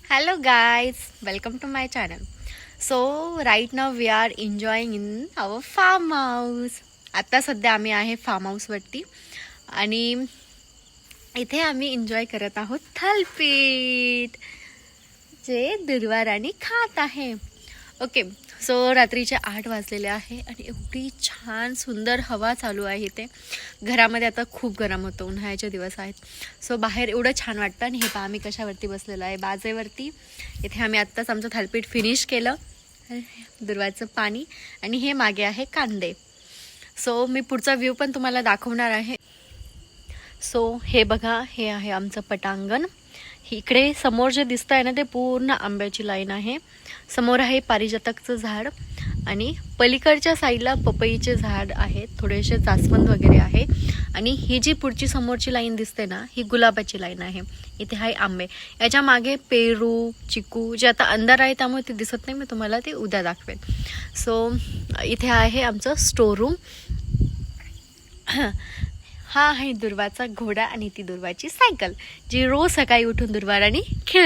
Hello guys, welcome to my channel. So right now we are enjoying in our farm house. आता सध्या आम्ही आहे form हाऊसवरती आणि इथे आम्ही एन्जॉय करत आहोत थालपीठ जे दुर्वा राणी खात आहे. ओके, सो रात्रीचे 8 वाजलेले आहे आणि एवढी छान सुंदर हवा चालू आहे इथे. घरामध्ये आता खूप गरम होतं, उन्हाळ्याचे दिवस आहेत. सो बाहेर एवढं छान वाटतं. आणि हे पहा आम्ही कशावरती बसलेलो आहे, बाजेवरती. इथे आम्ही आत्ताच आमचं थालपीठ फिनिश केलं. दुर्वाचं पाणी आणि हे मागे आहे कांदे. सो मी पुढचा व्ह्यू पण तुम्हाला दाखवणार आहे. सो हे बघा, हे आहे आमचं पटांगण. इकडे समोर जे दिसत आहे ना ते पूर्ण आंब्याची लाईन आहे. समोर आहे पारिजातकचं झाड आणि पलीकडच्या साईडला पपईचे झाड आहेत, थोडेसे जास्वंद वगैरे आहे. आणि ही जी पुढची समोरची लाईन दिसते ना ही गुलाबाची लाईन आहे. इथे आहे आंबे. याच्या मागे पेरू, चिकू जे आता अंधार आहे त्यामुळे ते दिसत नाही, मी तुम्हाला ते उद्या दाखवेन. सो इथे आहे आमचं स्टोर रूम. हा आहे दुर्वाचा घोडा आणि ती दुर्वाची सायकल जी रोज सकाळी उठून दुर्वा राणी खेळ